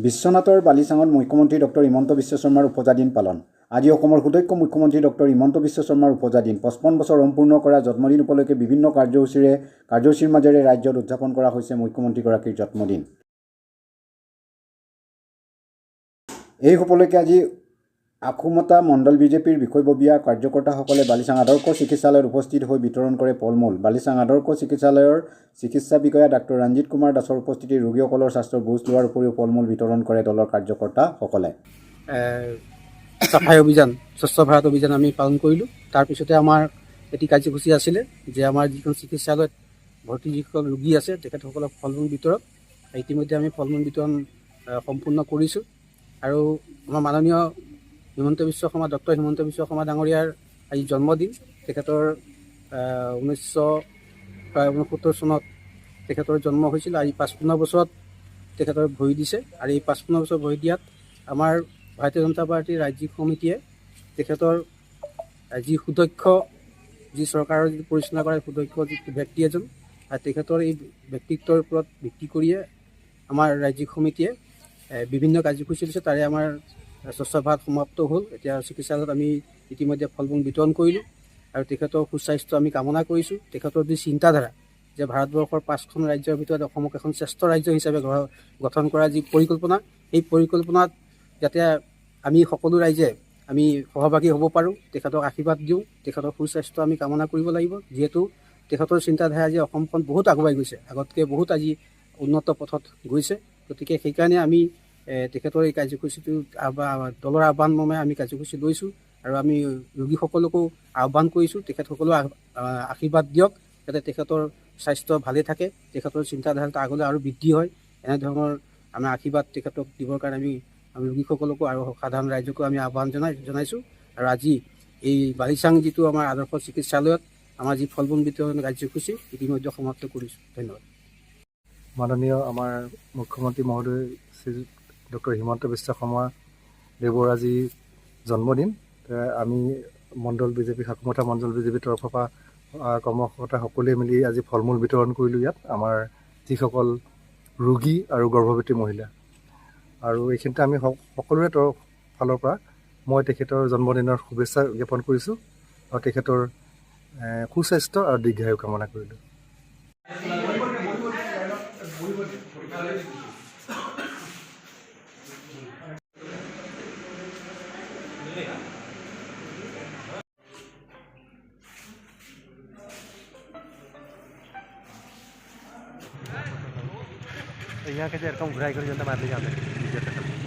বিশ্বনাথৰ বালিচাঙত মুখ্যমন্ত্ৰী ডক্টৰ হিমন্ত বিশ্ব শৰ্মাৰ উপজা দিন পালন। আজি অসমৰ সুদক্ষ মুখ্যমন্ত্ৰী ডক্টৰ হিমন্ত বিশ্ব শৰ্মাৰ উপজা দিন 55 বছৰ সম্পূৰ্ণ কৰা জন্মদিন উপলক্ষে বিভিন্ন কাৰ্যসূচীৰ মাজেৰে ৰাজ্যত উদযাপন কৰা হৈছে মুখ্যমন্ত্ৰীগৰাকীৰ জন্মদিন। এই উপলক্ষে আজি আখুমতা মণ্ডল বিজেপিৰ বিষয়ববীয়া কাৰ্যকৰ্তাসকলে বালিচাং আদৰ্শ চিকিৎসালয়ত উপস্থিত হৈ বিতৰণ কৰে ফল-মূল। বালিচাং আদৰ্শ চিকিৎসালয়ৰ চিকিৎসা বিষয়া ডাক্তৰ ৰঞ্জিত কুমাৰ দাসৰ উপস্থিতিত ৰোগীসকলৰ স্বাস্থ্যৰ বুজ লোৱাৰ উপৰিও ফল-মূল বিতৰণ কৰে দলৰ কাৰ্যকৰ্তাসকলে। চাফাই অভিযান, স্বচ্ছ ভাৰত অভিযান আমি পালন কৰিলোঁ। তাৰপিছতে আমাৰ এটি কাৰ্যসূচী আছিলে যে আমাৰ যিখন চিকিৎসালয়ত ভৰ্তি যিসকল ৰোগী আছে তেখেতসকলক ফল-মূল বিতৰণ। ইতিমধ্যে আমি ফল-মূল বিতৰণ সম্পূৰ্ণ কৰিছোঁ আৰু আমাৰ মাননীয় ডক্টৰ হিমন্ত বিশ্ব শৰ্মা ডাঙৰীয়াৰ আজি জন্মদিন। তেখেতৰ 1969 চনত তেখেতৰ জন্ম হৈছিল। আজি 55 বছৰত তেখেতৰ ভৰি দিছে আৰু এই 55 বছৰ ভৰি দিয়াত আমাৰ ভাৰতীয় জনতা পাৰ্টীৰ ৰাজ্যিক সমিতিয়ে তেখেতৰ যি সুদক্ষ যি চৰকাৰৰ যি পৰিচালনা কৰা সুদক্ষ যি ব্যক্তি এজন আৰু তেখেতৰ এই ব্যক্তিত্বৰ ওপৰত ভিত্তি কৰিয়ে আমাৰ ৰাজ্যিক সমিতিয়ে বিভিন্ন কাৰ্যসূচী দিছে। তাৰে আমাৰ স্বচ্ছ ভাৰত সমাপ্ত হ'ল। এতিয়া চিকিৎসালয়ত আমি ইতিমধ্যে ফল-মূল বিতৰণ কৰিলোঁ আৰু তেখেতৰ সুস্বাস্থ্য আমি কামনা কৰিছোঁ। তেখেতৰ যি চিন্তাধাৰা যে ভাৰতবৰ্ষৰ 5খন ৰাজ্যৰ ভিতৰত অসমক এখন শ্ৰেষ্ঠ ৰাজ্য হিচাপে গঠন কৰা যি পৰিকল্পনা, এই পৰিকল্পনাত যাতে আমি সকলো ৰাইজে আমি সহভাগী হ'ব পাৰোঁ, তেখেতক আশীৰ্বাদ দিওঁ। তেখেতৰ সুস্বাস্থ্য আমি কামনা কৰিব লাগিব, যিহেতু তেখেতৰ চিন্তাধাৰা আজি অসমখন বহুত আগুৱাই গৈছে, আগতকৈ বহুত আজি উন্নত পথত গৈছে। গতিকে সেইকাৰণে আমি তেখেতৰ এই কাৰ্যসূচীটো দলৰ আহ্বান মৰ্মে আমি কাৰ্যসূচী লৈছোঁ আৰু আমি ৰোগীসকলকো আহ্বান কৰিছোঁ তেখেতসকলেও আশীৰ্বাদ দিয়ক যাতে তেখেতৰ স্বাস্থ্য ভালে থাকে, তেখেতৰ চিন্তাধাৰাটো আগলৈ আৰু বৃদ্ধি হয়। এনেধৰণৰ আমাৰ আশীৰ্বাদ তেখেতক দিবৰ কাৰণে আমি ৰোগীসকলকো আৰু সাধাৰণ ৰাইজকো আমি আহ্বান জনাইছোঁ। আৰু আজি এই বালিচাং যিটো আমাৰ আদৰ্শ চিকিৎসালয়ত আমাৰ যি ফল-মূল বিতৰণ কাৰ্যসূচী ইতিমধ্যে সমাপ্ত কৰিছোঁ। ধন্যবাদ। মাননীয় আমাৰ মুখ্যমন্ত্ৰী মহোদয় শ্ৰী ডক্টৰ হিমন্ত বিশ্ব শৰ্মা দেৱৰ আজি জন্মদিন। আমি আখুমতা মণ্ডল বিজেপিৰ তৰফৰ পৰা কৰ্মকৰ্তা সকলোৱে মিলি আজি ফল-মূল বিতৰণ কৰিলোঁ ইয়াত আমাৰ যিসকল ৰোগী আৰু গৰ্ভৱতী মহিলা। আৰু এইখিনিতে আমি সকলোৰে ফালৰ পৰা মই তেখেতৰ জন্মদিনৰ শুভেচ্ছা জ্ঞাপন কৰিছোঁ আৰু তেখেতৰ সুস্বাস্থ্য আৰু দীৰ্ঘায়ু কামনা কৰিলোঁ। यहाँ कैसे एरकम घुराई कर जनता मार ली जाते हैं।